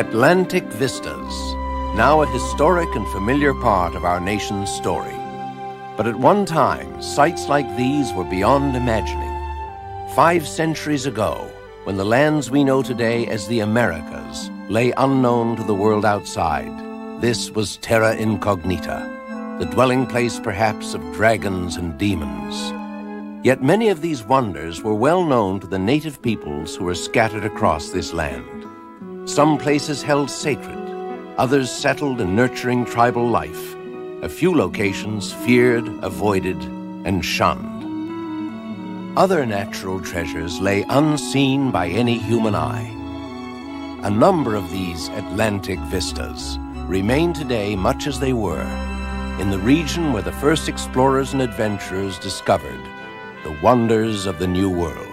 Atlantic vistas, now a historic and familiar part of our nation's story. But at one time, sights like these were beyond imagining. 5 centuries ago, when the lands we know today as the Americas lay unknown to the world outside, this was terra incognita, the dwelling place perhaps of dragons and demons. Yet many of these wonders were well known to the native peoples who were scattered across this land. Some places held sacred, others settled in nurturing tribal life. A few locations feared, avoided, and shunned. Other natural treasures lay unseen by any human eye. A number of these Atlantic vistas remain today much as they were, in the region where the first explorers and adventurers discovered the wonders of the New World.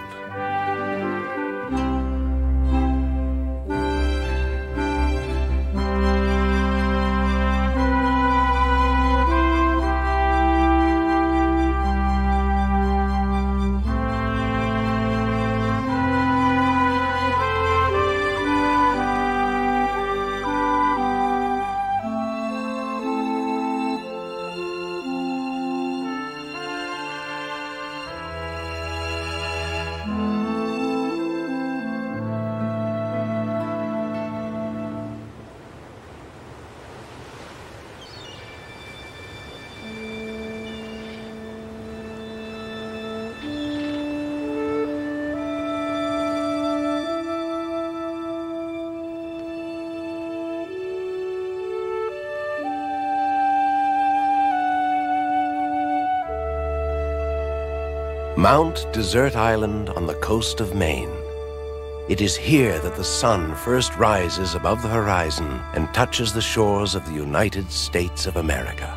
Mount Desert Island on the coast of Maine. It is here that the sun first rises above the horizon and touches the shores of the United States of America.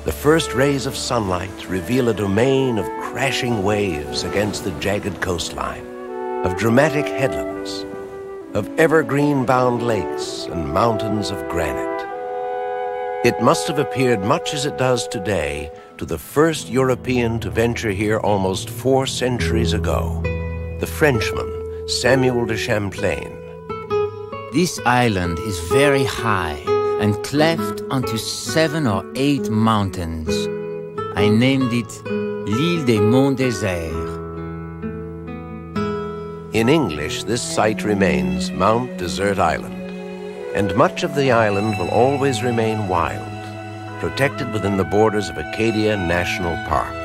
The first rays of sunlight reveal a domain of crashing waves against the jagged coastline, of dramatic headlands, of evergreen-bound lakes and mountains of granite. It must have appeared much as it does today to the first European to venture here almost 4 centuries ago, the Frenchman, Samuel de Champlain. This island is very high and cleft onto 7 or 8 mountains. I named it l'Île des Monts Déserts. In English, this site remains Mount Desert Island, and much of the island will always remain wild, protected within the borders of Acadia National Park.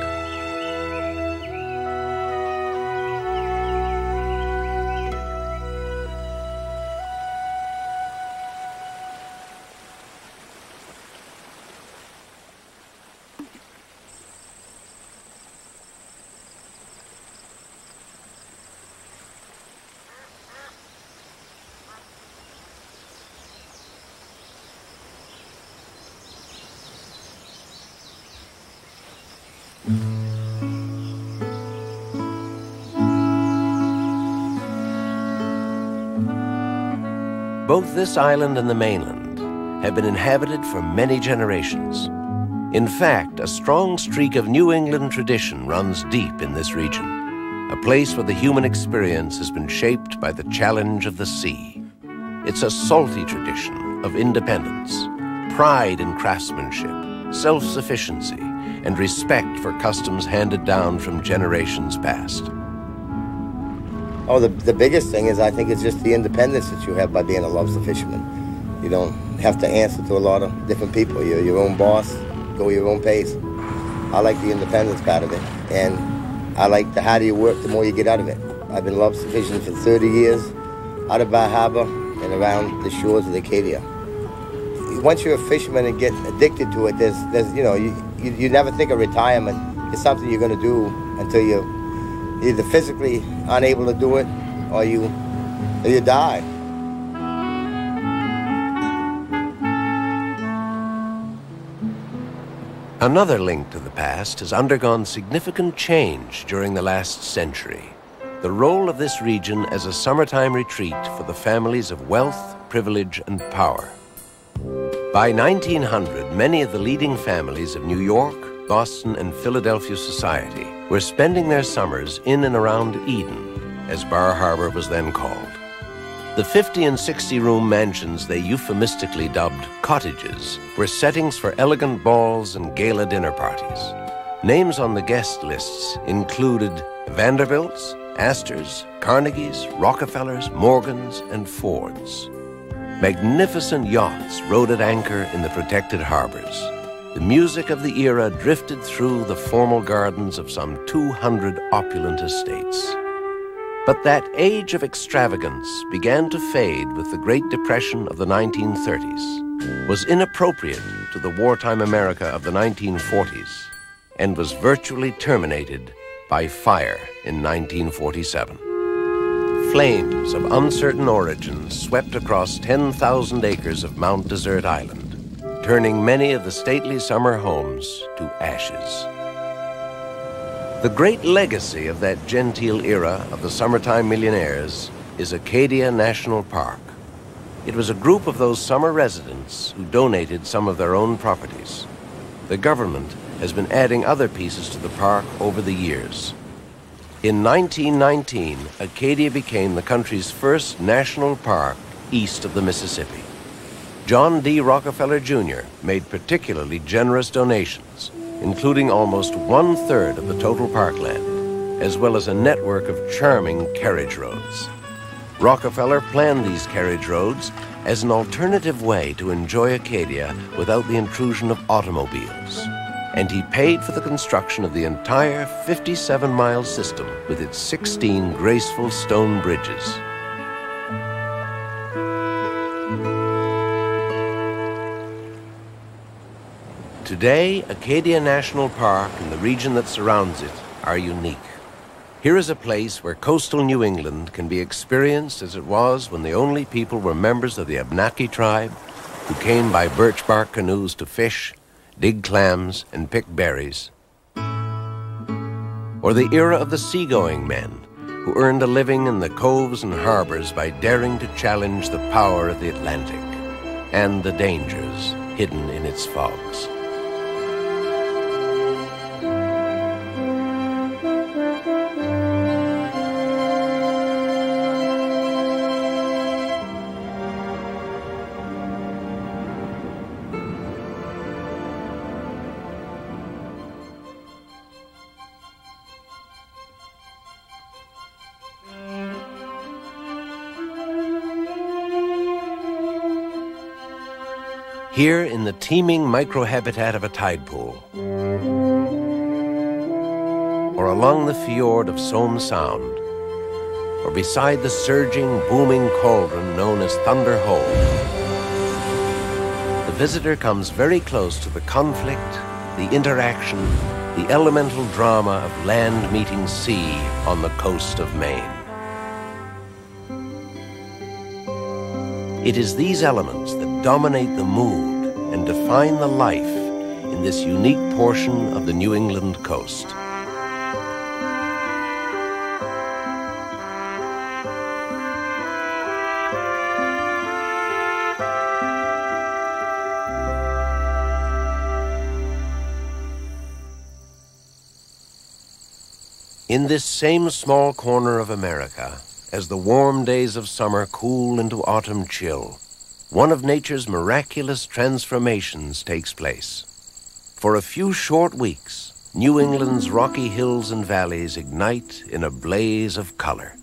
Both this island and the mainland have been inhabited for many generations. In fact, a strong streak of New England tradition runs deep in this region, a place where the human experience has been shaped by the challenge of the sea. It's a salty tradition of independence, pride in craftsmanship, self-sufficiency, and respect for customs handed down from generations past. Oh, the biggest thing is I think it's just the independence that you have by being a lobster fisherman. You don't have to answer to a lot of different people. You're your own boss, go your own pace. I like the independence part of it, and I like the harder you work, the more you get out of it. I've been lobster fishing for 30 years, out of Bar Harbor and around the shores of Acadia. Once you're a fisherman and get addicted to it, there's you know, you never think of retirement. It's something you're going to do until you're either physically unable to do it or you die. Another link to the past has undergone significant change during the last century. The role of this region as a summertime retreat for the families of wealth, privilege and power. By 1900, many of the leading families of New York, Boston, and Philadelphia society were spending their summers in and around Eden, as Bar Harbor was then called. The 50 and 60-room mansions they euphemistically dubbed cottages were settings for elegant balls and gala dinner parties. Names on the guest lists included Vanderbilts, Astors, Carnegies, Rockefellers, Morgans, and Fords. Magnificent yachts rode at anchor in the protected harbors. The music of the era drifted through the formal gardens of some 200 opulent estates. But that age of extravagance began to fade with the Great Depression of the 1930s, was inappropriate to the wartime America of the 1940s, and was virtually terminated by fire in 1947. Flames of uncertain origin swept across 10,000 acres of Mount Desert Island, turning many of the stately summer homes to ashes. The great legacy of that genteel era of the summertime millionaires is Acadia National Park. It was a group of those summer residents who donated some of their own properties. The government has been adding other pieces to the park over the years. In 1919, Acadia became the country's first national park east of the Mississippi. John D. Rockefeller Jr. made particularly generous donations, including almost 1/3 of the total parkland, as well as a network of charming carriage roads. Rockefeller planned these carriage roads as an alternative way to enjoy Acadia without the intrusion of automobiles, and he paid for the construction of the entire 57-mile system with its 16 graceful stone bridges. Today, Acadia National Park and the region that surrounds it are unique. Here is a place where coastal New England can be experienced as it was when the only people were members of the Abnaki tribe who came by birch bark canoes to fish, dig clams, and pick berries. Or the era of the seagoing men who earned a living in the coves and harbors by daring to challenge the power of the Atlantic and the dangers hidden in its fogs. Here in the teeming microhabitat of a tide pool, or along the fjord of Somme Sound, or beside the surging, booming cauldron known as Thunder Hole, the visitor comes very close to the conflict, the interaction, the elemental drama of land meeting sea on the coast of Maine. It is these elements that dominate the mood and define the life in this unique portion of the New England coast. In this same small corner of America, as the warm days of summer cool into autumn chill, one of nature's miraculous transformations takes place. For a few short weeks, New England's rocky hills and valleys ignite in a blaze of color.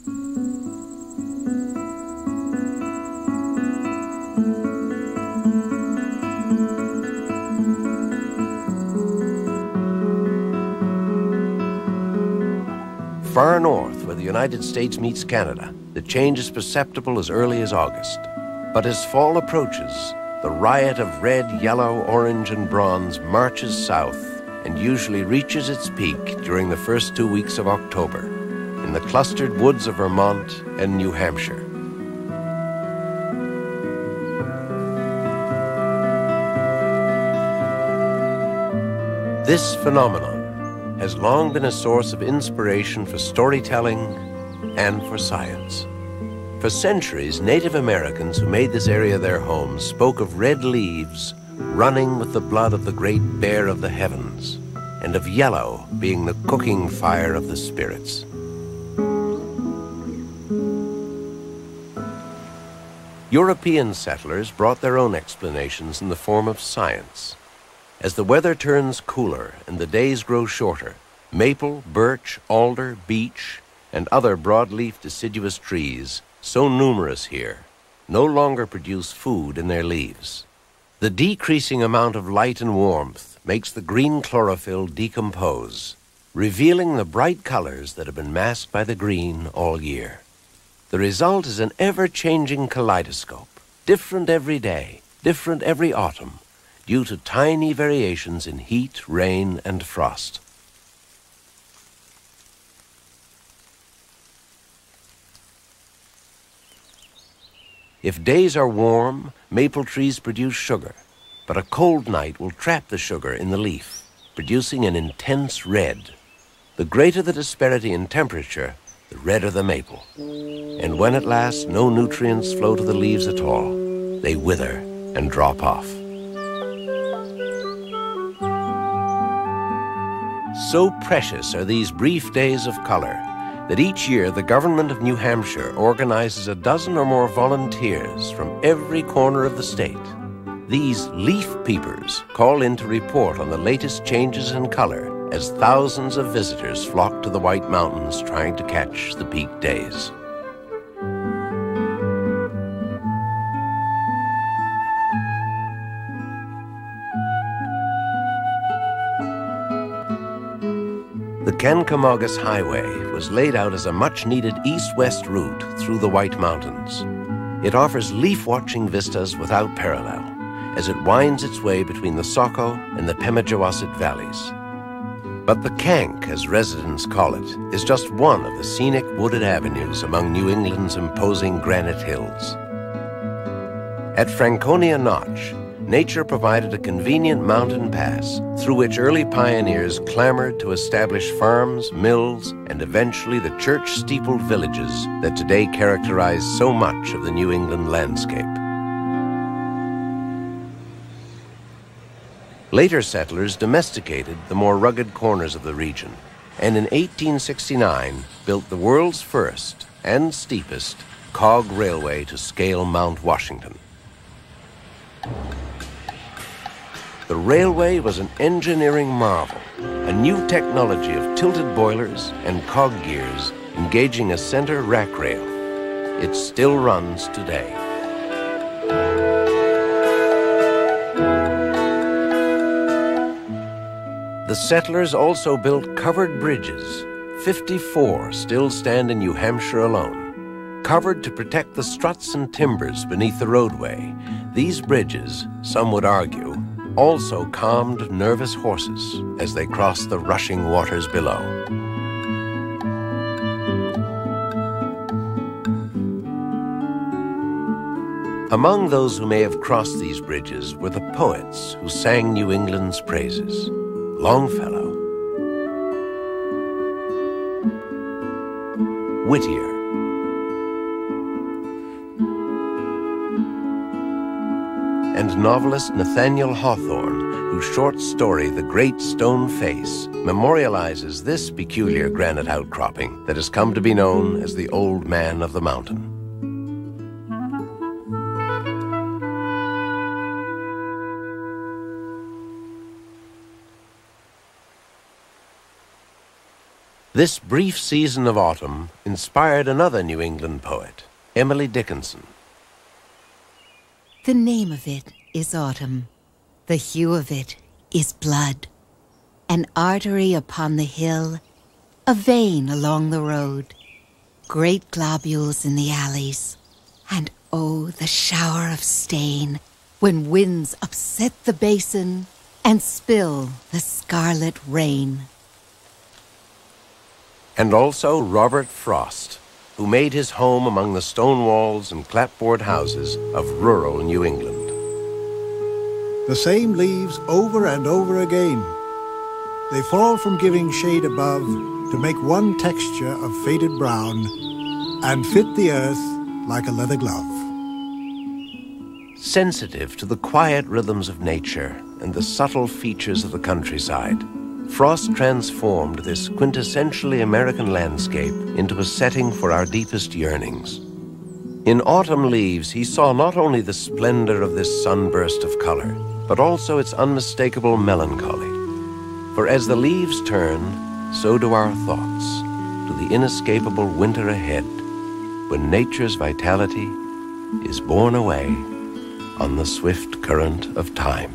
Far north, where the United States meets Canada, the change is perceptible as early as August. But as fall approaches, the riot of red, yellow, orange, and bronze marches south and usually reaches its peak during the first 2 weeks of October in the clustered woods of Vermont and New Hampshire. This phenomenon has long been a source of inspiration for storytelling and for science. For centuries, Native Americans who made this area their home spoke of red leaves running with the blood of the great bear of the heavens, and of yellow being the cooking fire of the spirits. European settlers brought their own explanations in the form of science. As the weather turns cooler and the days grow shorter, maple, birch, alder, beech, and other broadleaf deciduous trees, so numerous here, no longer produce food in their leaves. The decreasing amount of light and warmth makes the green chlorophyll decompose, revealing the bright colors that have been masked by the green all year. The result is an ever-changing kaleidoscope, different every day, different every autumn, due to tiny variations in heat, rain, and frost. If days are warm, maple trees produce sugar, but a cold night will trap the sugar in the leaf, producing an intense red. The greater the disparity in temperature, the redder the maple. And when at last no nutrients flow to the leaves at all, they wither and drop off. So precious are these brief days of color that each year the government of New Hampshire organizes a dozen or more volunteers from every corner of the state. These leaf peepers call in to report on the latest changes in color as thousands of visitors flock to the White Mountains trying to catch the peak days. The Kankamogus Highway was laid out as a much-needed east-west route through the White Mountains. It offers leaf-watching vistas without parallel, as it winds its way between the Saco and the Pemigewasset valleys. But the Kank, as residents call it, is just one of the scenic wooded avenues among New England's imposing granite hills. At Franconia Notch, nature provided a convenient mountain pass through which early pioneers clamored to establish farms, mills, and eventually the church-steepled villages that today characterize so much of the New England landscape. Later settlers domesticated the more rugged corners of the region, and in 1869 built the world's first and steepest cog railway to scale Mount Washington. The railway was an engineering marvel, a new technology of tilted boilers and cog gears engaging a center rack rail. It still runs today. The settlers also built covered bridges. 54 still stand in New Hampshire alone. Covered to protect the struts and timbers beneath the roadway, these bridges, some would argue, also calmed nervous horses as they crossed the rushing waters below. Among those who may have crossed these bridges were the poets who sang New England's praises. Longfellow, Whittier, and novelist Nathaniel Hawthorne, whose short story, The Great Stone Face, memorializes this peculiar granite outcropping that has come to be known as the Old Man of the Mountain. This brief season of autumn inspired another New England poet, Emily Dickinson. The name of it is autumn. The hue of it is blood. An artery upon the hill, a vein along the road, great globules in the alleys, and oh, the shower of stain when winds upset the basin and spill the scarlet rain. And also Robert Frost, who made his home among the stone walls and clapboard houses of rural New England. The same leaves over and over again. They fall from giving shade above to make one texture of faded brown and fit the earth like a leather glove. Sensitive to the quiet rhythms of nature and the subtle features of the countryside, Frost transformed this quintessentially American landscape into a setting for our deepest yearnings. In Autumn Leaves, he saw not only the splendor of this sunburst of color, but also its unmistakable melancholy. For as the leaves turn, so do our thoughts to the inescapable winter ahead, when nature's vitality is borne away on the swift current of time.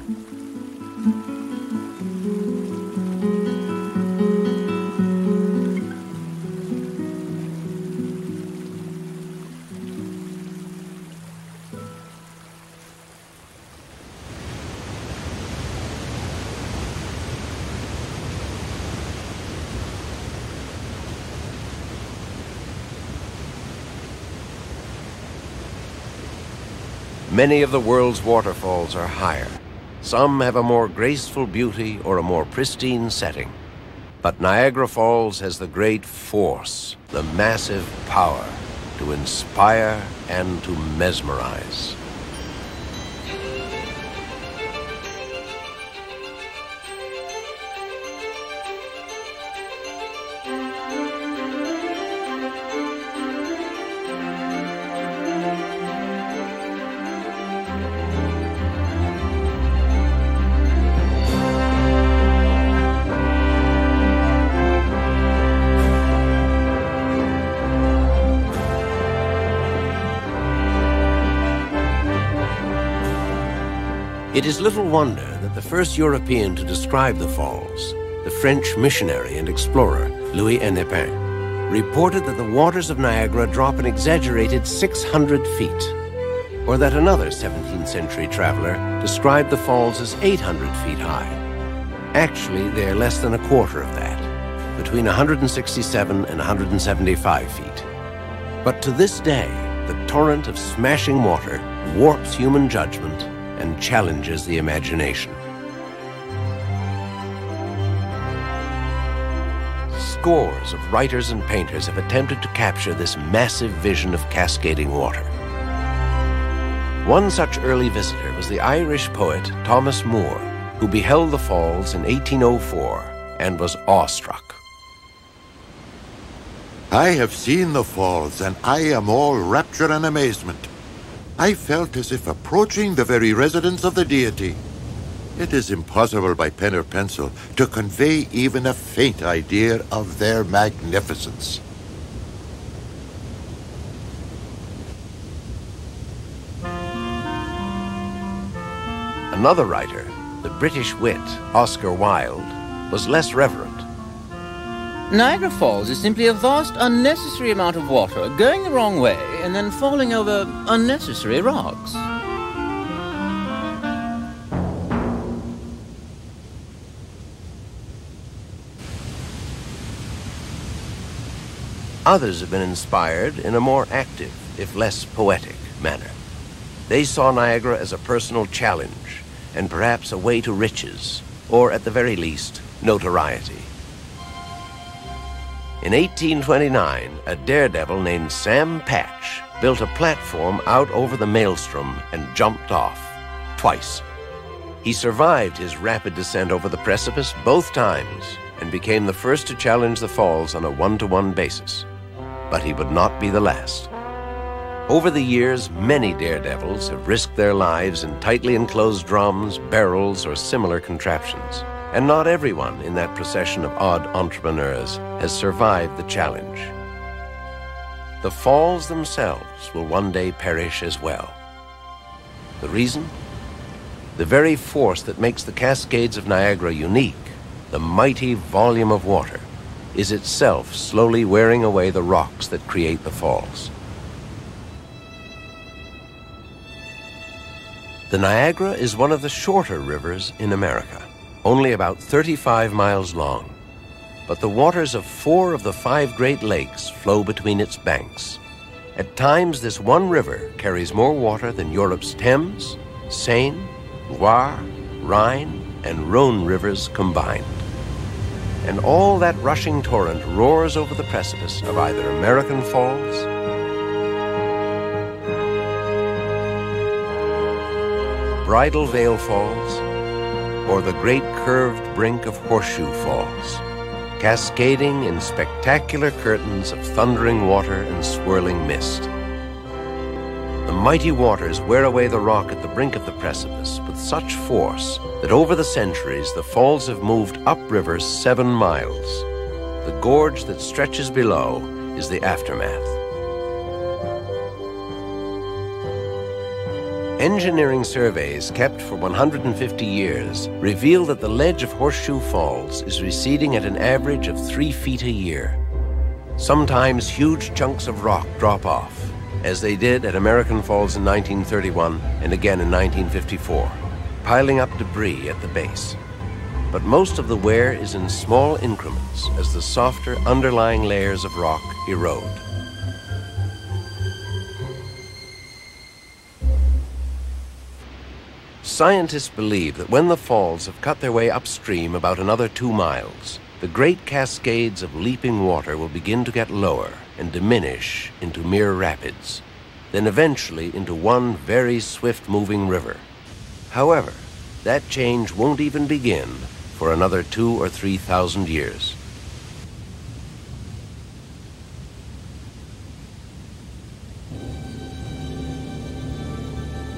Many of the world's waterfalls are higher. Some have a more graceful beauty or a more pristine setting. But Niagara Falls has the great force, the massive power to inspire and to mesmerize. It is little wonder that the first European to describe the falls, the French missionary and explorer Louis Hennepin, reported that the waters of Niagara drop an exaggerated 600 feet, or that another 17th century traveler described the falls as 800 feet high. Actually, they are less than a quarter of that, between 167 and 175 feet. But to this day, the torrent of smashing water warps human judgment and challenges the imagination. Scores of writers and painters have attempted to capture this massive vision of cascading water. One such early visitor was the Irish poet Thomas Moore, who beheld the falls in 1804 and was awestruck. I have seen the falls, and I am all rapture and amazement. I felt as if approaching the very residence of the deity. It is impossible by pen or pencil to convey even a faint idea of their magnificence. Another writer, the British wit Oscar Wilde, was less reverent. Niagara Falls is simply a vast, unnecessary amount of water going the wrong way and then falling over unnecessary rocks. Others have been inspired in a more active, if less poetic, manner. They saw Niagara as a personal challenge and perhaps a way to riches, or at the very least, notoriety. In 1829, a daredevil named Sam Patch built a platform out over the maelstrom and jumped off, twice. He survived his rapid descent over the precipice both times and became the first to challenge the falls on a one-to-one basis. But he would not be the last. Over the years, many daredevils have risked their lives in tightly enclosed drums, barrels, or similar contraptions. And not everyone in that procession of odd entrepreneurs has survived the challenge. The falls themselves will one day perish as well. The reason? The very force that makes the Cascades of Niagara unique, the mighty volume of water, is itself slowly wearing away the rocks that create the falls. The Niagara is one of the shorter rivers in America, only about 35 miles long. But the waters of 4 of the 5 Great Lakes flow between its banks. At times, this one river carries more water than Europe's Thames, Seine, Loire, Rhine, and Rhone rivers combined. And all that rushing torrent roars over the precipice of either American Falls Bridal Veil Falls, or the great curved brink of Horseshoe Falls, cascading in spectacular curtains of thundering water and swirling mist. The mighty waters wear away the rock at the brink of the precipice with such force that over the centuries the falls have moved upriver 7 miles. The gorge that stretches below is the aftermath. Engineering surveys kept for 150 years reveal that the ledge of Horseshoe Falls is receding at an average of 3 feet a year. Sometimes huge chunks of rock drop off, as they did at American Falls in 1931 and again in 1954, piling up debris at the base. But most of the wear is in small increments as the softer underlying layers of rock erode. Scientists believe that when the falls have cut their way upstream about another 2 miles, the great cascades of leaping water will begin to get lower and diminish into mere rapids, then eventually into one very swift-moving river. However, that change won't even begin for another 2,000 or 3,000 years.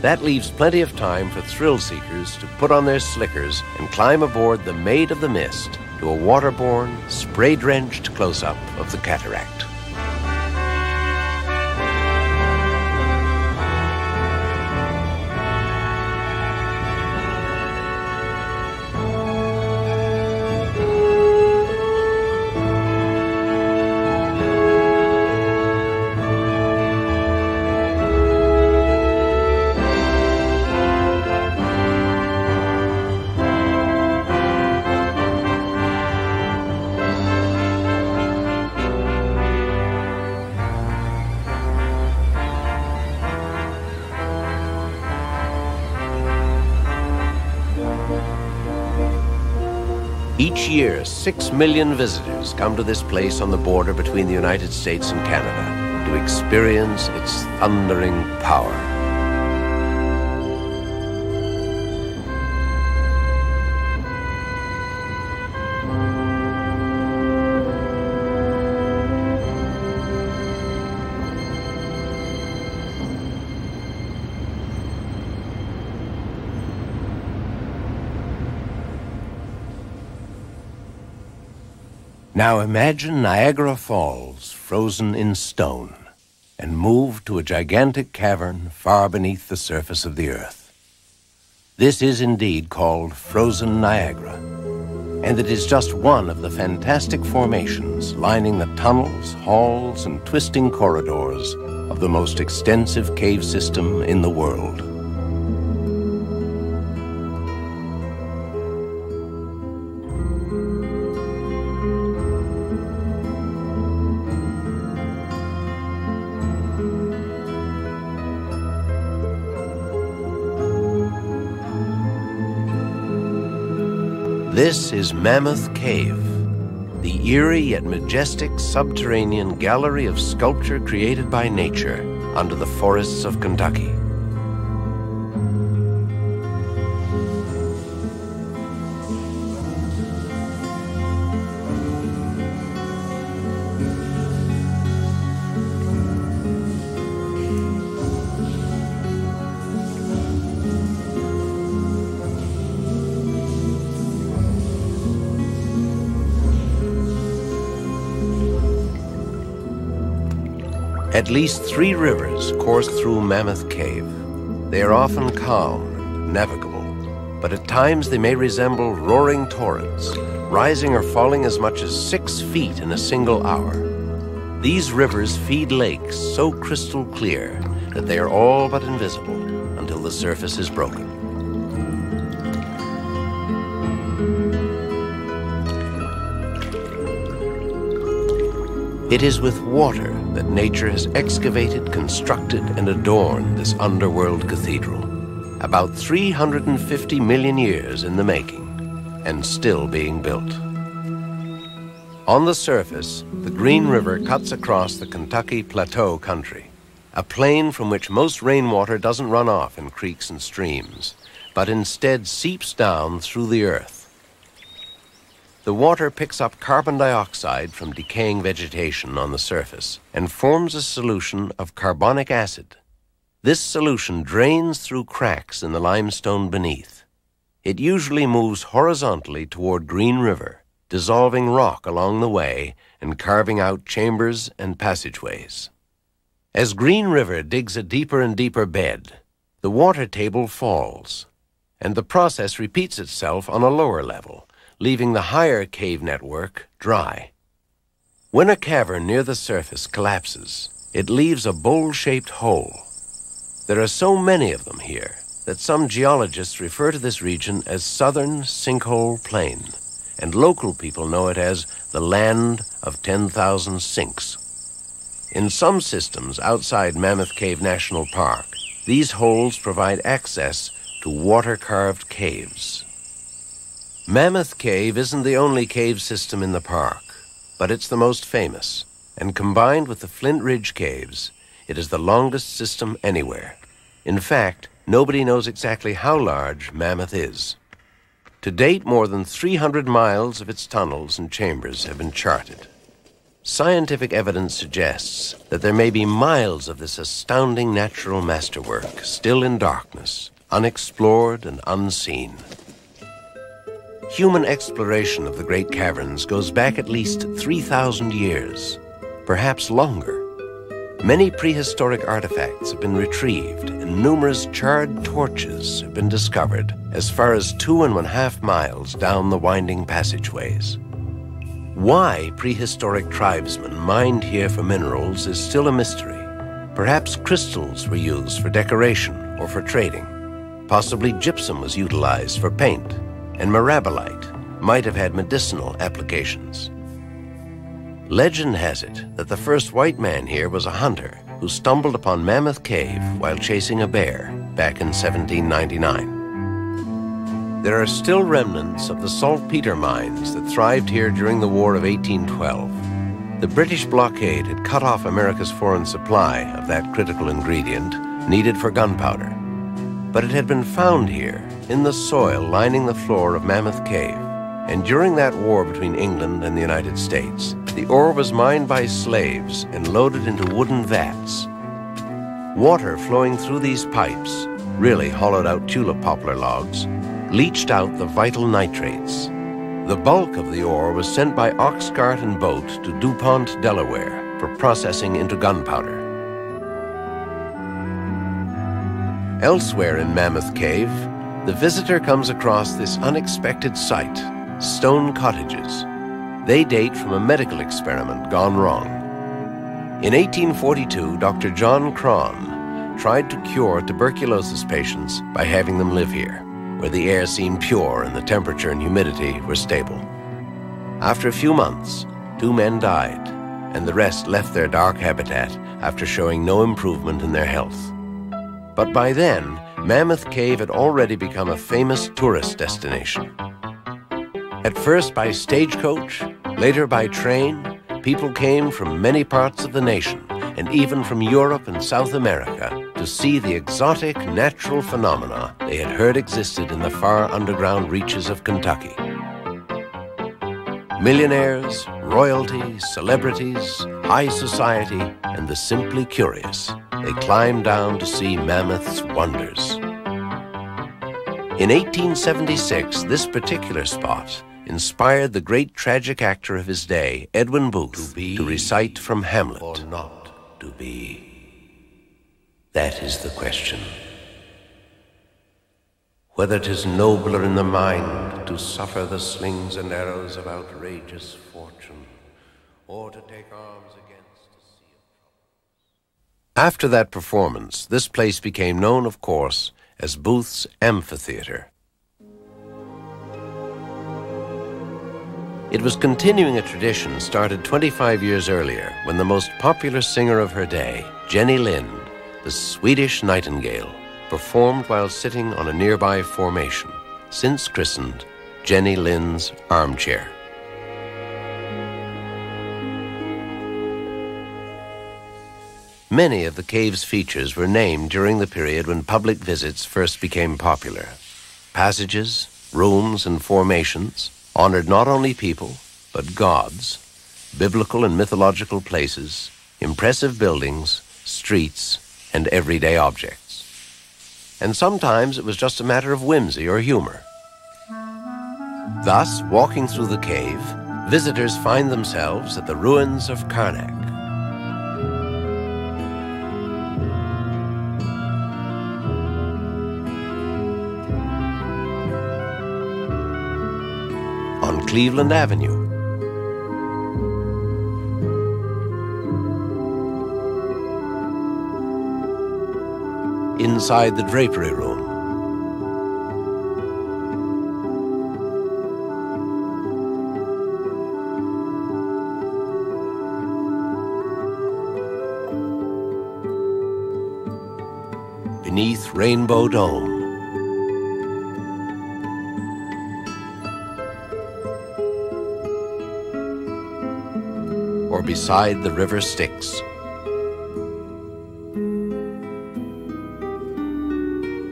That leaves plenty of time for thrill-seekers to put on their slickers and climb aboard the Maid of the Mist to a waterborne, spray-drenched close-up of the cataract. Each year, 6 million visitors come to this place on the border between the United States and Canada to experience its thundering power. Now imagine Niagara Falls frozen in stone and moved to a gigantic cavern far beneath the surface of the earth. This is indeed called frozen Niagara, and it is just one of the fantastic formations lining the tunnels, halls, and twisting corridors of the most extensive cave system in the world. This is Mammoth Cave, the eerie yet majestic subterranean gallery of sculpture created by nature under the forests of Kentucky. At least 3 rivers course through Mammoth Cave. They are often calm and navigable, but at times they may resemble roaring torrents, rising or falling as much as 6 feet in a single hour. These rivers feed lakes so crystal clear that they are all but invisible until the surface is broken. It is with water that nature has excavated, constructed, and adorned this underworld cathedral. About 350 million years in the making, and still being built. On the surface, the Green River cuts across the Kentucky Plateau country, a plain from which most rainwater doesn't run off in creeks and streams, but instead seeps down through the earth. The water picks up carbon dioxide from decaying vegetation on the surface and forms a solution of carbonic acid. This solution drains through cracks in the limestone beneath. It usually moves horizontally toward Green River, dissolving rock along the way and carving out chambers and passageways. As Green River digs a deeper and deeper bed, the water table falls, and the process repeats itself on a lower level, leaving the higher cave network dry. When a cavern near the surface collapses, it leaves a bowl-shaped hole. There are so many of them here that some geologists refer to this region as Southern Sinkhole Plain, and local people know it as the Land of 10,000 Sinks. In some systems outside Mammoth Cave National Park, these holes provide access to water-carved caves. Mammoth Cave isn't the only cave system in the park, but it's the most famous, and combined with the Flint Ridge Caves, it is the longest system anywhere. In fact, nobody knows exactly how large Mammoth is. To date, more than 300 miles of its tunnels and chambers have been charted. Scientific evidence suggests that there may be miles of this astounding natural masterwork still in darkness, unexplored and unseen. Human exploration of the Great Caverns goes back at least 3,000 years, perhaps longer. Many prehistoric artifacts have been retrieved, and numerous charred torches have been discovered as far as 2.5 miles down the winding passageways. Why prehistoric tribesmen mined here for minerals is still a mystery. Perhaps crystals were used for decoration or for trading. Possibly gypsum was utilized for paint, and mirabilite might have had medicinal applications. Legend has it that the first white man here was a hunter who stumbled upon Mammoth Cave while chasing a bear back in 1799. There are still remnants of the saltpeter mines that thrived here during the War of 1812. The British blockade had cut off America's foreign supply of that critical ingredient needed for gunpowder. But it had been found here in the soil lining the floor of Mammoth Cave. And during that war between England and the United States, the ore was mined by slaves and loaded into wooden vats. Water flowing through these pipes, really hollowed-out tulip poplar logs, leached out the vital nitrates. The bulk of the ore was sent by ox cart and boat to DuPont, Delaware, for processing into gunpowder. Elsewhere in Mammoth Cave, the visitor comes across this unexpected sight: stone cottages. They date from a medical experiment gone wrong. In 1842, Dr. John Cron tried to cure tuberculosis patients by having them live here, where the air seemed pure and the temperature and humidity were stable. After a few months, 2 men died, and the rest left their dark habitat after showing no improvement in their health. But by then, Mammoth Cave had already become a famous tourist destination. At first by stagecoach, later by train, people came from many parts of the nation, and even from Europe and South America, to see the exotic natural phenomena they had heard existed in the far underground reaches of Kentucky. Millionaires, royalty, celebrities, high society, and the simply curious, they climbed down to see Mammoth's wonders. In 1876, this particular spot inspired the great tragic actor of his day, Edwin Booth, to recite from Hamlet. Or not to be. That is the question. Whether 'tis nobler in the mind to suffer the slings and arrows of outrageous fortune, or to take arms against a sea of trouble. After that performance, this place became known, of course, as Booth's Amphitheater. It was continuing a tradition started 25 years earlier when the most popular singer of her day, Jenny Lind, the Swedish nightingale, performed while sitting on a nearby formation, since christened Jenny Lind's Armchair. Many of the cave's features were named during the period when public visits first became popular. passages, rooms, and formations honored not only people, but gods, biblical and mythological places, impressive buildings, streets, and everyday objects. And sometimes it was just a matter of whimsy or humor. Thus, walking through the cave, visitors find themselves at the ruins of Karnak. On Cleveland Avenue, inside the drapery room, beneath Rainbow Dome, or beside the river Styx.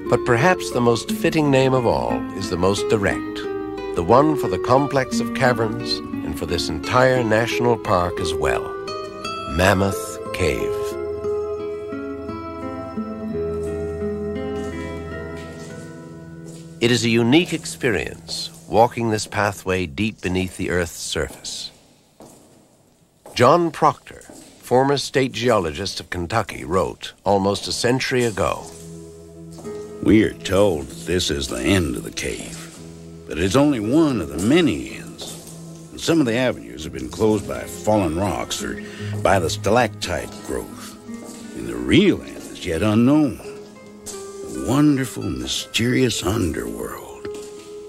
But perhaps the most fitting name of all is the most direct, the one for the complex of caverns and for this entire national park as well, Mammoth Cave. It is a unique experience, walking this pathway deep beneath the Earth's surface. John Proctor, former state geologist of Kentucky, wrote almost a century ago, "We are told that this is the end of the cave, but it's only one of the many ends. And some of the avenues have been closed by fallen rocks or by the stalactite growth. And the real end is yet unknown. A wonderful, mysterious underworld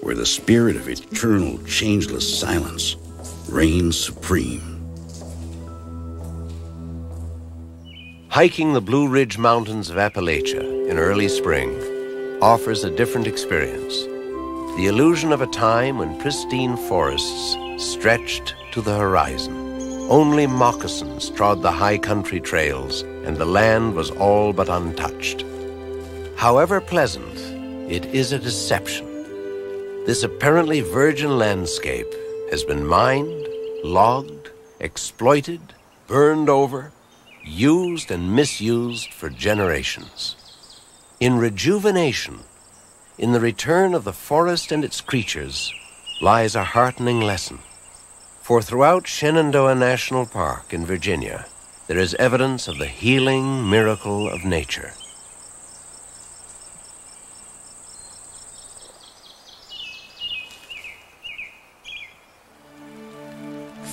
where the spirit of eternal, changeless silence reigns supreme." Hiking the Blue Ridge Mountains of Appalachia in early spring offers a different experience. The illusion of a time when pristine forests stretched to the horizon. Only moccasins trod the high country trails, and the land was all but untouched. However pleasant, it is a deception. This apparently virgin landscape has been mined, logged, exploited, burned over, used and misused for generations. In rejuvenation, in the return of the forest and its creatures, lies a heartening lesson. For throughout Shenandoah National Park in Virginia, there is evidence of the healing miracle of nature.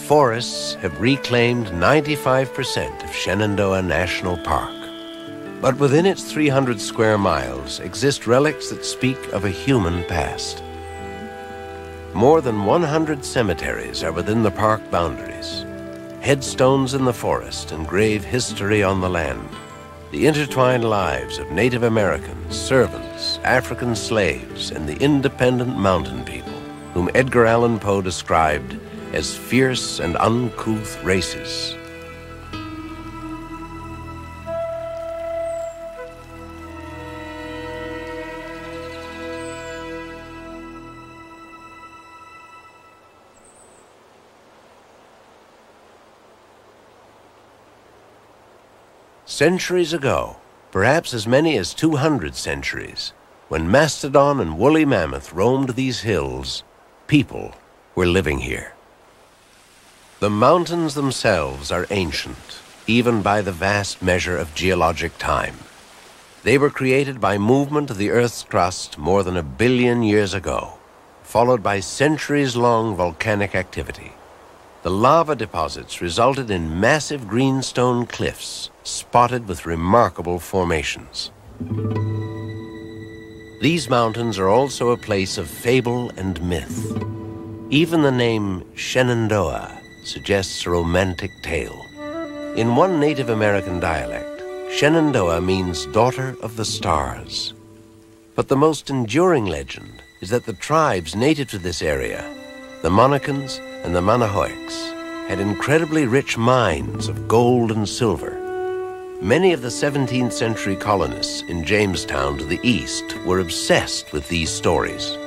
Forests have reclaimed 95% of Shenandoah National Park. But within its 300 square miles exist relics that speak of a human past. More than 100 cemeteries are within the park boundaries. Headstones in the forest engrave history on the land. The intertwined lives of Native Americans, servants, African slaves, and the independent mountain people, whom Edgar Allan Poe described as fierce and uncouth races. Centuries ago, perhaps as many as 200 centuries, when mastodon and woolly mammoth roamed these hills, people were living here. The mountains themselves are ancient, even by the vast measure of geologic time. They were created by movement of the Earth's crust more than 1 billion years ago, followed by centuries-long volcanic activity. The lava deposits resulted in massive greenstone cliffs spotted with remarkable formations. These mountains are also a place of fable and myth. Even the name Shenandoah suggests a romantic tale. In one Native American dialect, Shenandoah means daughter of the stars. But the most enduring legend is that the tribes native to this area, the Monacans and the Manahoics, had incredibly rich mines of gold and silver. Many of the 17th century colonists in Jamestown to the east were obsessed with these stories.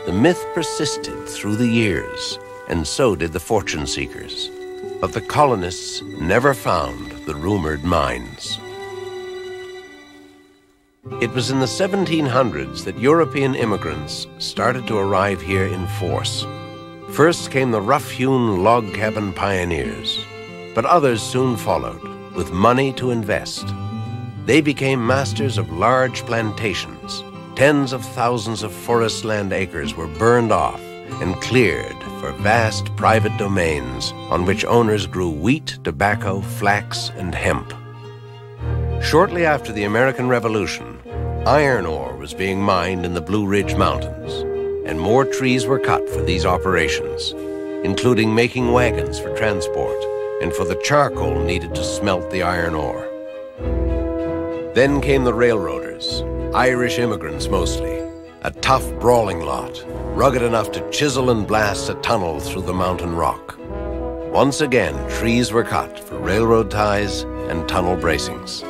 The myth persisted through the years, and so did the fortune seekers. But the colonists never found the rumored mines. It was in the 1700s that European immigrants started to arrive here in force. First came the rough-hewn log cabin pioneers, but others soon followed, with money to invest. They became masters of large plantations. Tens of thousands of forest land acres were burned off and cleared for vast private domains on which owners grew wheat, tobacco, flax, and hemp. Shortly after the American Revolution, iron ore was being mined in the Blue Ridge Mountains, and more trees were cut for these operations, including making wagons for transport and for the charcoal needed to smelt the iron ore. Then came the railroaders, Irish immigrants mostly, a tough brawling lot, rugged enough to chisel and blast a tunnel through the mountain rock. Once again, trees were cut for railroad ties and tunnel bracings.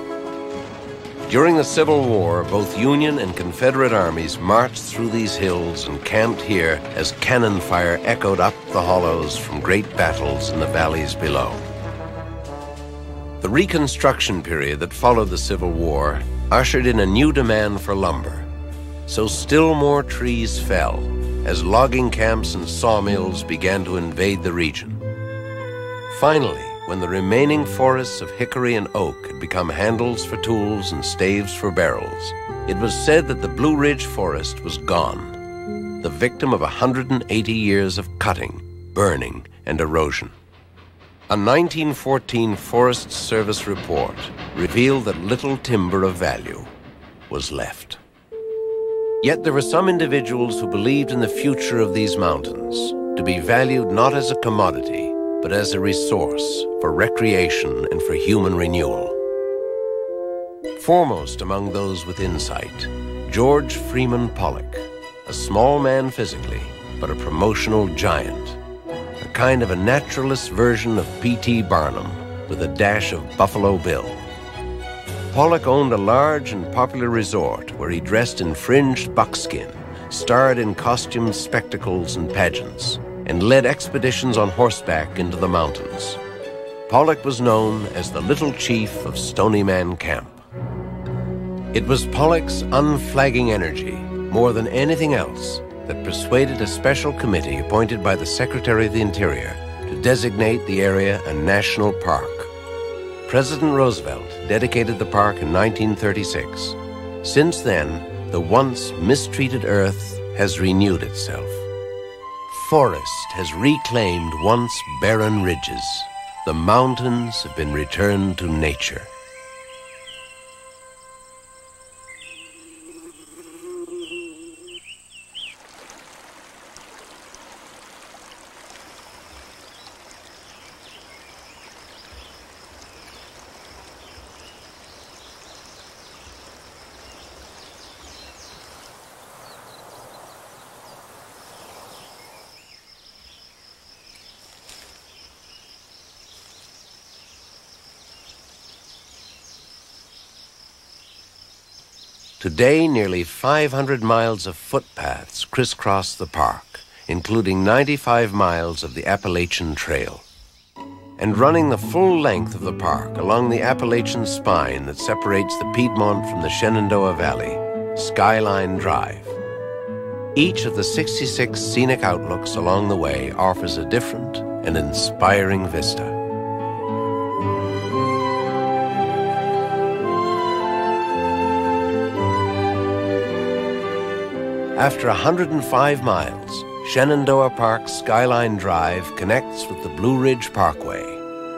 During the Civil War, both Union and Confederate armies marched through these hills and camped here as cannon fire echoed up the hollows from great battles in the valleys below. The Reconstruction period that followed the Civil War ushered in a new demand for lumber. So still more trees fell as logging camps and sawmills began to invade the region. Finally, when the remaining forests of hickory and oak had become handles for tools and staves for barrels, it was said that the Blue Ridge Forest was gone, the victim of 180 years of cutting, burning, and erosion. A 1914 Forest Service report revealed that little timber of value was left. Yet there were some individuals who believed in the future of these mountains, to be valued not as a commodity, but as a resource for recreation and for human renewal. Foremost among those with insight, George Freeman Pollock, a small man physically, but a promotional giant, a kind of a naturalist version of P.T. Barnum with a dash of Buffalo Bill. Pollock owned a large and popular resort where he dressed in fringed buckskin, starred in costumed spectacles and pageants, and led expeditions on horseback into the mountains. Pollock was known as the Little Chief of Stony Man Camp. It was Pollock's unflagging energy, more than anything else, that persuaded a special committee appointed by the Secretary of the Interior to designate the area a national park. President Roosevelt dedicated the park in 1936. Since then, the once mistreated earth has renewed itself. Forest has reclaimed once barren ridges. The mountains have been returned to nature. Today, nearly 500 miles of footpaths crisscross the park, including 95 miles of the Appalachian Trail. And running the full length of the park along the Appalachian spine that separates the Piedmont from the Shenandoah Valley, Skyline Drive. Each of the 66 scenic outlooks along the way offers a different and inspiring vista. After 105 miles, Shenandoah Park's Skyline Drive connects with the Blue Ridge Parkway,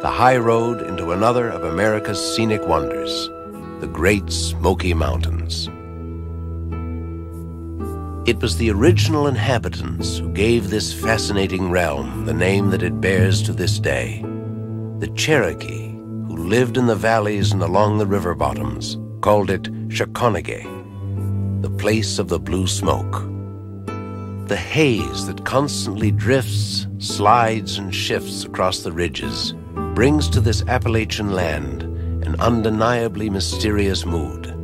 the high road into another of America's scenic wonders, the Great Smoky Mountains. It was the original inhabitants who gave this fascinating realm the name that it bears to this day. The Cherokee, who lived in the valleys and along the river bottoms, called it Shakonegay, the place of the blue smoke. The haze that constantly drifts, slides, and shifts across the ridges brings to this Appalachian land an an undeniably mysterious mood.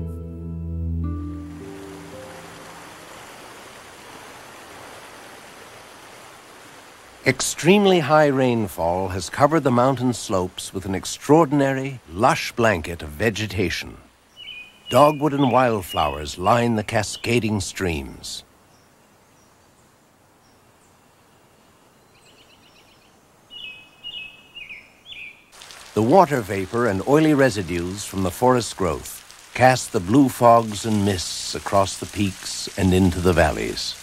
Extremely high rainfall has covered the mountain slopes with an extraordinary, lush blanket of vegetation. Dogwood and wildflowers line the cascading streams. The water vapor and oily residues from the forest growth cast the blue fogs and mists across the peaks and into the valleys.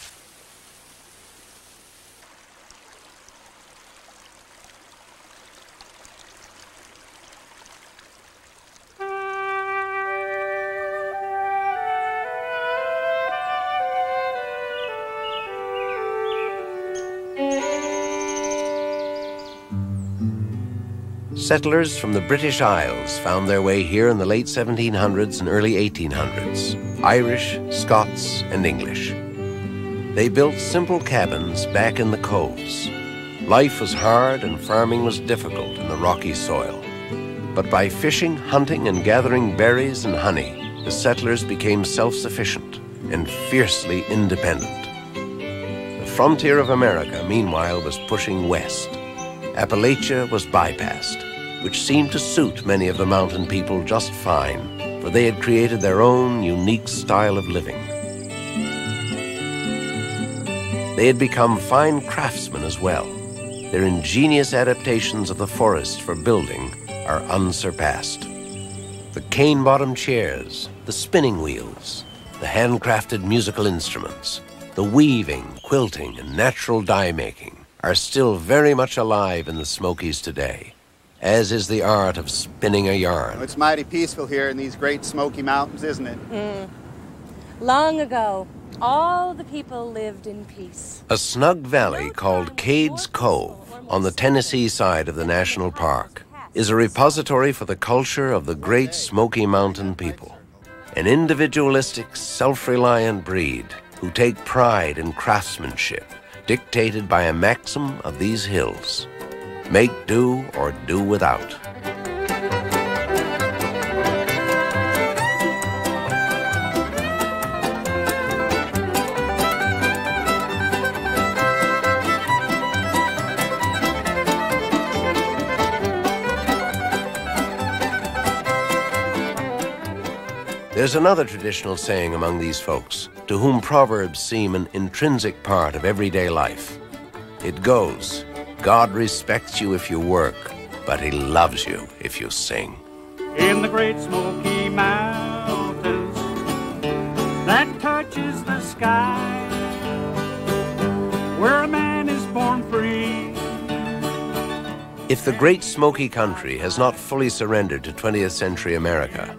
Settlers from the British Isles found their way here in the late 1700s and early 1800s, Irish, Scots, and English. They built simple cabins back in the coves. Life was hard and farming was difficult in the rocky soil. But by fishing, hunting, and gathering berries and honey, the settlers became self-sufficient and fiercely independent. The frontier of America, meanwhile, was pushing west. Appalachia was bypassed, which seemed to suit many of the mountain people just fine, for they had created their own unique style of living. They had become fine craftsmen as well. Their ingenious adaptations of the forest for building are unsurpassed. The cane-bottom chairs, the spinning wheels, the handcrafted musical instruments, the weaving, quilting, and natural dye-making are still very much alive in the Smokies today, as is the art of spinning a yarn. It's mighty peaceful here in these great Smoky Mountains, isn't it? Long ago, all the people lived in peace. A snug valley called Cades Cove on the Tennessee side of the national park is a repository for the culture of the great Smoky Mountain people, an individualistic, self-reliant breed who take pride in craftsmanship, dictated by a maxim of these hills: make do or do without. There's another traditional saying among these folks, to whom proverbs seem an intrinsic part of everyday life. It goes, God respects you if you work, but he loves you if you sing. In the Great Smoky Mountains that touches the sky, where a man is born free. If the Great Smoky Country has not fully surrendered to 20th century America,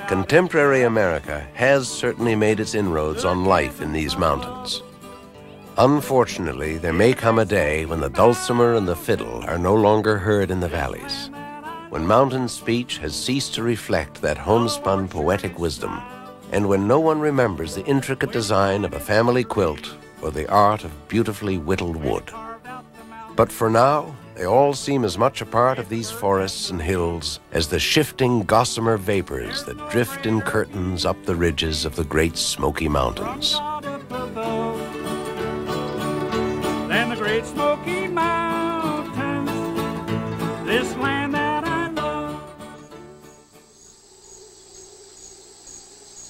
contemporary America has certainly made its inroads on life in these mountains. Unfortunately, there may come a day when the dulcimer and the fiddle are no longer heard in the valleys, when mountain speech has ceased to reflect that homespun poetic wisdom, and when no one remembers the intricate design of a family quilt or the art of beautifully whittled wood. But for now, they all seem as much a part of these forests and hills as the shifting gossamer vapors that drift in curtains up the ridges of the Great Smoky Mountains. Than the Great Smoky Mountains, this land that I love.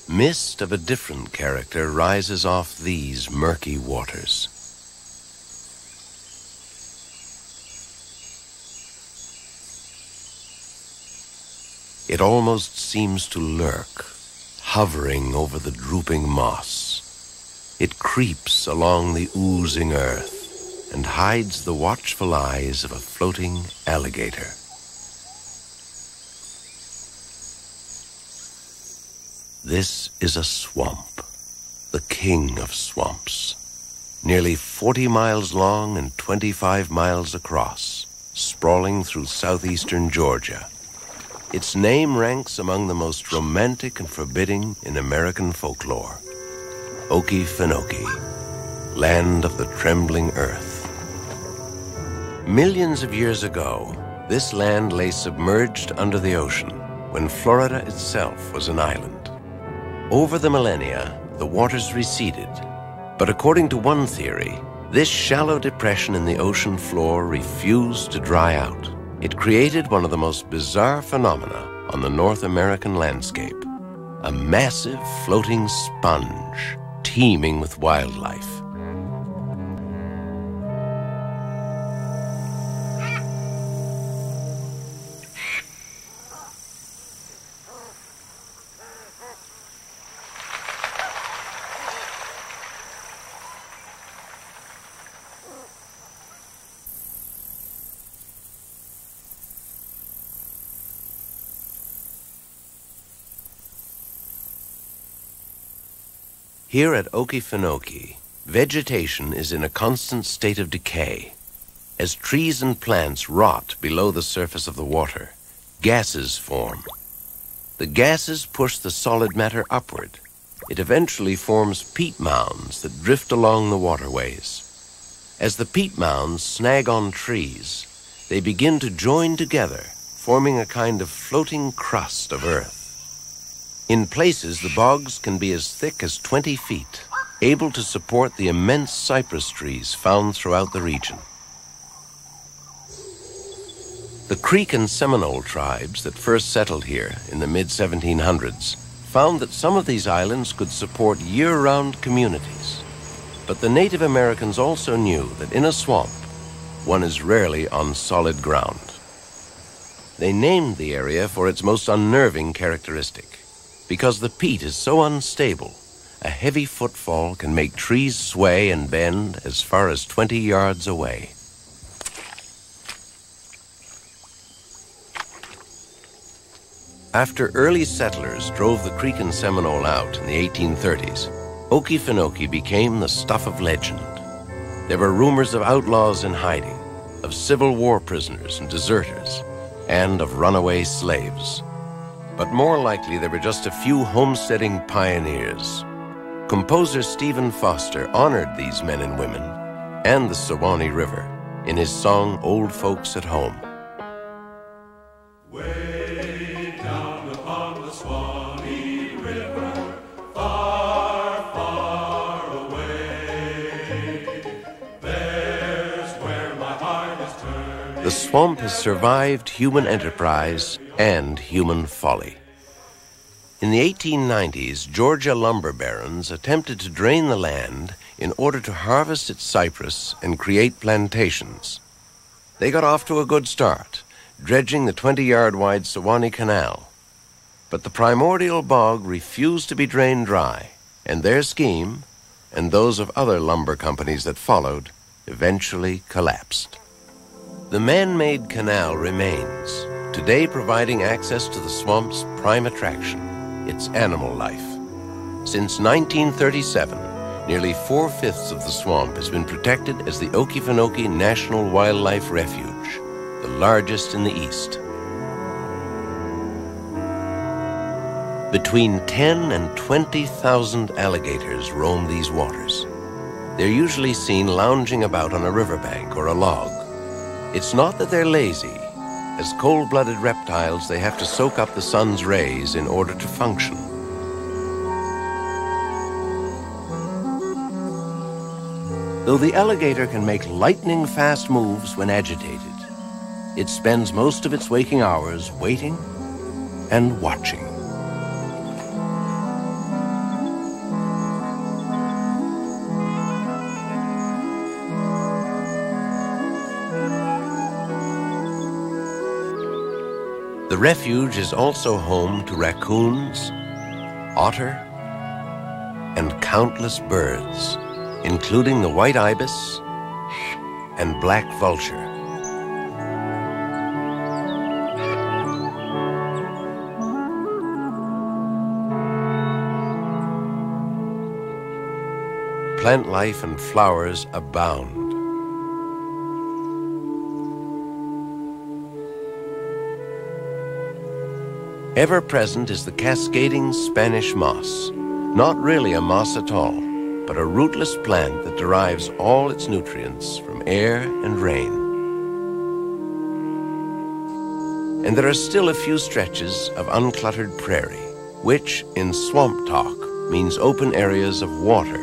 Mist of a different character rises off these murky waters. It almost seems to lurk, hovering over the drooping moss. It creeps along the oozing earth and hides the watchful eyes of a floating alligator. This is a swamp, the king of swamps, nearly 40 miles long and 25 miles across, sprawling through southeastern Georgia. Its name ranks among the most romantic and forbidding in American folklore. Okefenokee, land of the trembling earth. Millions of years ago, this land lay submerged under the ocean, when Florida itself was an island. Over the millennia, the waters receded, but according to one theory, this shallow depression in the ocean floor refused to dry out. It created one of the most bizarre phenomena on the North American landscape, a massive floating sponge teeming with wildlife. Here at Okefenokee, vegetation is in a constant state of decay. As trees and plants rot below the surface of the water, gases form. The gases push the solid matter upward. It eventually forms peat mounds that drift along the waterways. As the peat mounds snag on trees, they begin to join together, forming a kind of floating crust of earth. In places, the bogs can be as thick as 20 feet, able to support the immense cypress trees found throughout the region. The Creek and Seminole tribes that first settled here in the mid-1700s found that some of these islands could support year-round communities. But the Native Americans also knew that in a swamp, one is rarely on solid ground. They named the area for its most unnerving characteristic. Because the peat is so unstable, a heavy footfall can make trees sway and bend as far as 20 yards away. After early settlers drove the Creek and Seminole out in the 1830s, Okefenokee became the stuff of legend. There were rumors of outlaws in hiding, of Civil War prisoners and deserters, and of runaway slaves. But more likely, there were just a few homesteading pioneers. Composer Stephen Foster honored these men and women and the Suwannee River in his song Old Folks at Home. Way down upon the Suwannee River, far, far away, there's where my heart is turned. The swamp has survived human enterprise and human folly. In the 1890s, Georgia lumber barons attempted to drain the land in order to harvest its cypress and create plantations. They got off to a good start, dredging the 20-yard-wide Suwannee Canal. But the primordial bog refused to be drained dry, and their scheme, and those of other lumber companies that followed, eventually collapsed. The man-made canal remains, today providing access to the swamp's prime attraction, its animal life. Since 1937, nearly 4/5 of the swamp has been protected as the Okefenokee National Wildlife Refuge, the largest in the East. Between 10 and 20,000 alligators roam these waters. They're usually seen lounging about on a riverbank or a log. It's not that they're lazy. As cold-blooded reptiles, they have to soak up the sun's rays in order to function. Though the alligator can make lightning-fast moves when agitated, it spends most of its waking hours waiting and watching. The refuge is also home to raccoons, otter, and countless birds, including the white ibis and black vulture. Plant life and flowers abound. Ever present is the cascading Spanish moss, not really a moss at all, but a rootless plant that derives all its nutrients from air and rain. And there are still a few stretches of uncluttered prairie, which, in swamp talk, means open areas of water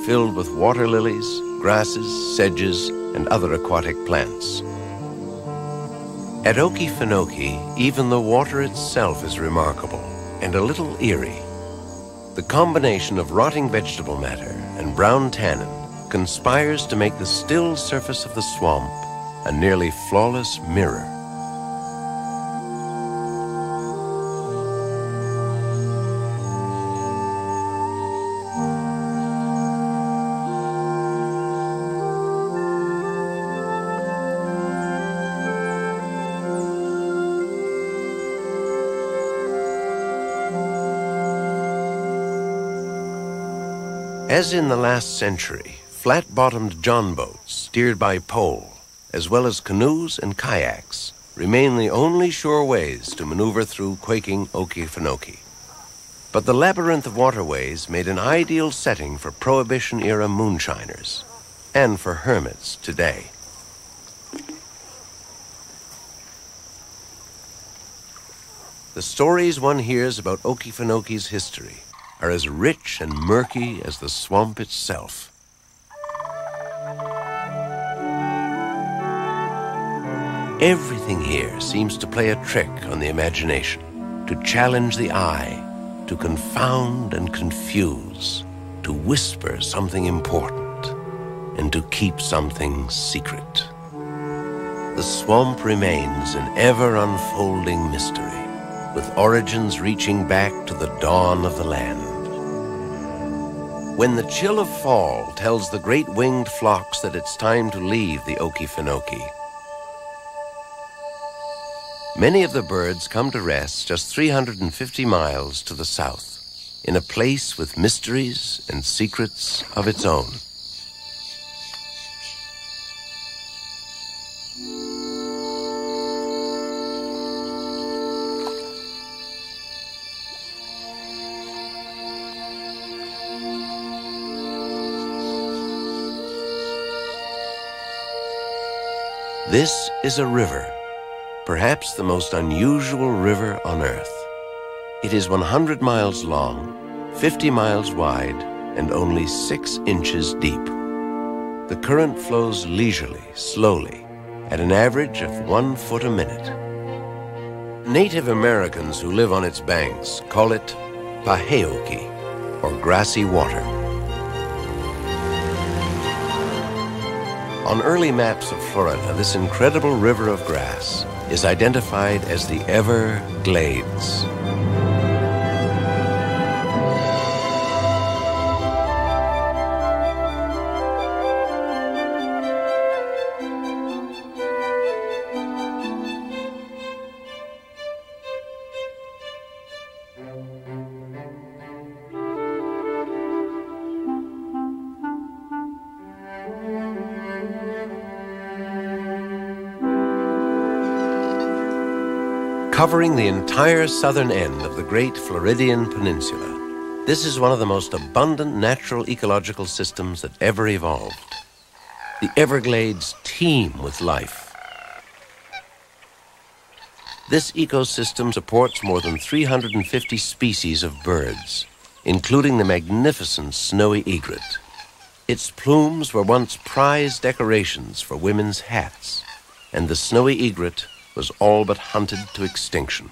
filled with water lilies, grasses, sedges, and other aquatic plants. At Okefenokee, even the water itself is remarkable and a little eerie. The combination of rotting vegetable matter and brown tannin conspires to make the still surface of the swamp a nearly flawless mirror. As in the last century, flat-bottomed john boats steered by pole, as well as canoes and kayaks, remain the only sure ways to maneuver through quaking Okefenokee. But the labyrinth of waterways made an ideal setting for Prohibition-era moonshiners, and for hermits today. The stories one hears about Okefenokee's history are as rich and murky as the swamp itself. Everything here seems to play a trick on the imagination, to challenge the eye, to confound and confuse, to whisper something important, and to keep something secret. The swamp remains an ever-unfolding mystery, with origins reaching back to the dawn of the land. When the chill of fall tells the great winged flocks that it's time to leave the Okefenokee, many of the birds come to rest just 350 miles to the south, in a place with mysteries and secrets of its own. This is a river, perhaps the most unusual river on Earth. It is 100 miles long, 50 miles wide, and only 6 inches deep. The current flows leisurely, slowly, at an average of 1 foot a minute. Native Americans who live on its banks call it Paheoke, or grassy water. On early maps of Florida, this incredible river of grass is identified as the Everglades. Covering the entire southern end of the great Floridian Peninsula, this is one of the most abundant natural ecological systems that ever evolved. The Everglades teem with life. This ecosystem supports more than 350 species of birds, including the magnificent snowy egret. Its plumes were once prized decorations for women's hats, and the snowy egret was all but hunted to extinction.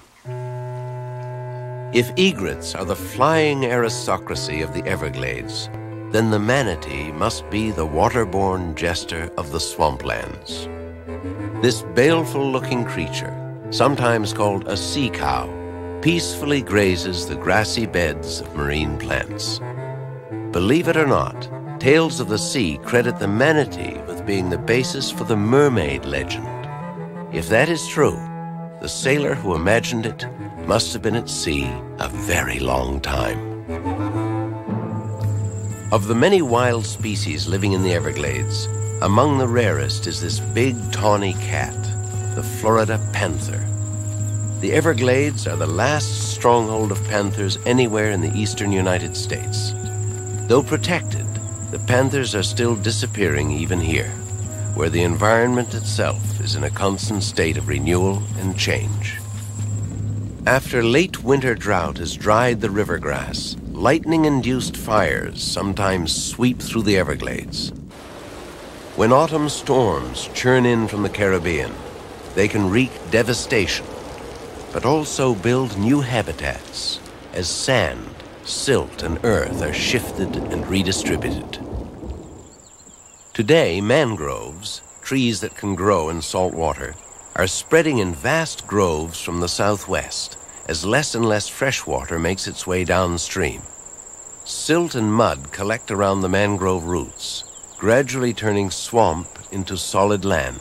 If egrets are the flying aristocracy of the Everglades, then the manatee must be the waterborne jester of the swamplands. This baleful-looking creature, sometimes called a sea cow, peacefully grazes the grassy beds of marine plants. Believe it or not, tales of the sea credit the manatee with being the basis for the mermaid legend. If that is true, the sailor who imagined it must have been at sea a very long time. Of the many wild species living in the Everglades, among the rarest is this big tawny cat, the Florida panther. The Everglades are the last stronghold of panthers anywhere in the eastern United States. Though protected, the panthers are still disappearing even here, where the environment itself is in a constant state of renewal and change. After late winter drought has dried the river grass, lightning-induced fires sometimes sweep through the Everglades. When autumn storms churn in from the Caribbean, they can wreak devastation, but also build new habitats as sand, silt, and earth are shifted and redistributed. Today, mangroves, trees that can grow in salt water, are spreading in vast groves from the southwest as less and less fresh water makes its way downstream. Silt and mud collect around the mangrove roots, gradually turning swamp into solid land.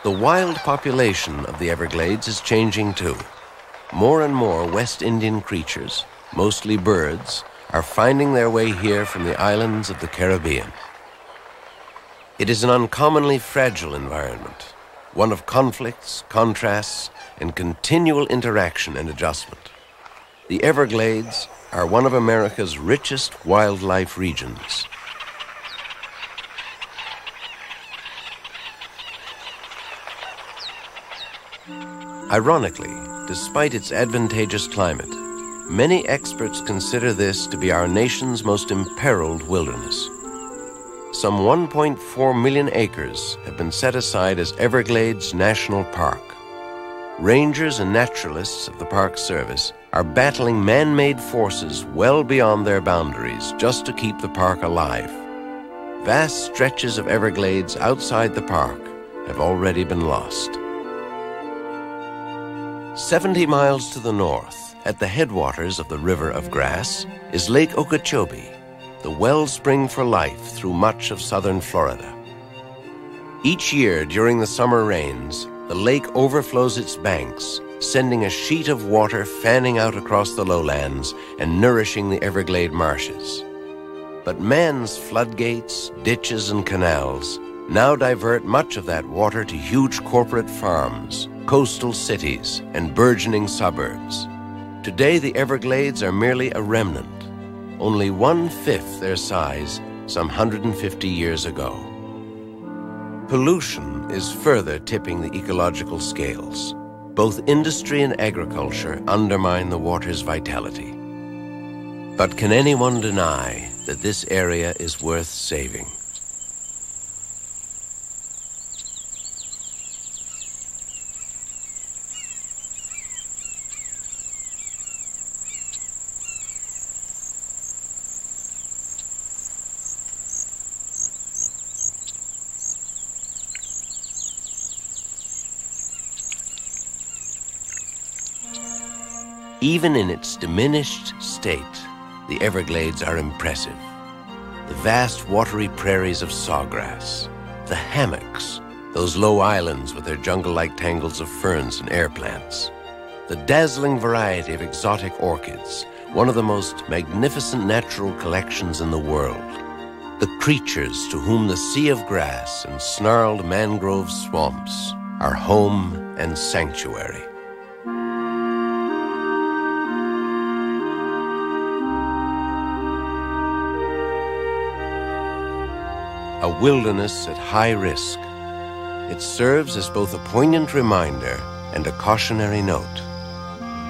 The wild population of the Everglades is changing too. More and more West Indian creatures, mostly birds, are finding their way here from the islands of the Caribbean. It is an uncommonly fragile environment, one of conflicts, contrasts, and continual interaction and adjustment. The Everglades are one of America's richest wildlife regions. Ironically, despite its advantageous climate, many experts consider this to be our nation's most imperiled wilderness. Some 1.4 million acres have been set aside as Everglades National Park. Rangers and naturalists of the Park Service are battling man-made forces well beyond their boundaries just to keep the park alive. Vast stretches of Everglades outside the park have already been lost. 70 miles to the north, at the headwaters of the River of Grass, is Lake Okeechobee, the wellspring for life through much of southern Florida. Each year during the summer rains, the lake overflows its banks, sending a sheet of water fanning out across the lowlands and nourishing the Everglade marshes. But man's floodgates, ditches, and canals now divert much of that water to huge corporate farms, coastal cities, and burgeoning suburbs. Today, the Everglades are merely a remnant, only 1/5 their size some 150 years ago. Pollution is further tipping the ecological scales. Both industry and agriculture undermine the water's vitality. But can anyone deny that this area is worth saving? Even in its diminished state, the Everglades are impressive. The vast watery prairies of sawgrass, the hammocks, those low islands with their jungle-like tangles of ferns and air plants, the dazzling variety of exotic orchids, one of the most magnificent natural collections in the world, the creatures to whom the sea of grass and snarled mangrove swamps are home and sanctuary. A wilderness at high risk. It serves as both a poignant reminder and a cautionary note.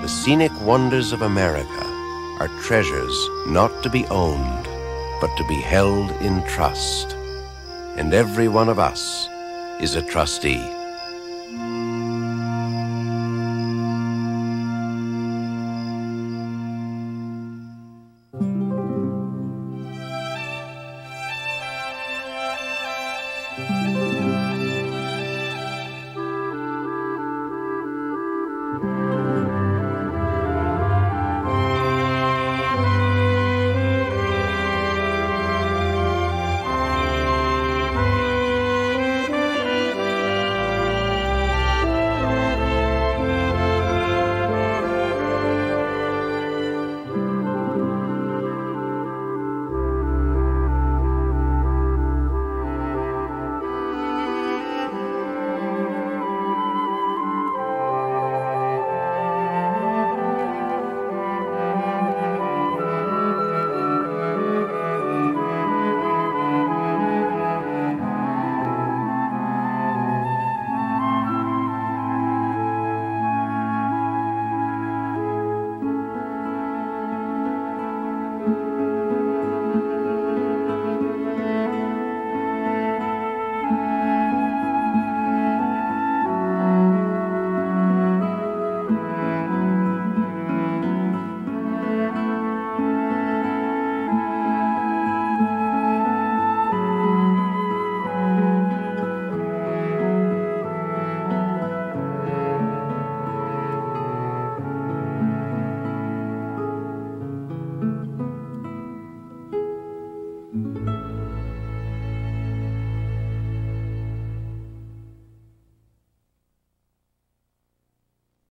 The scenic wonders of America are treasures not to be owned, but to be held in trust. And every one of us is a trustee.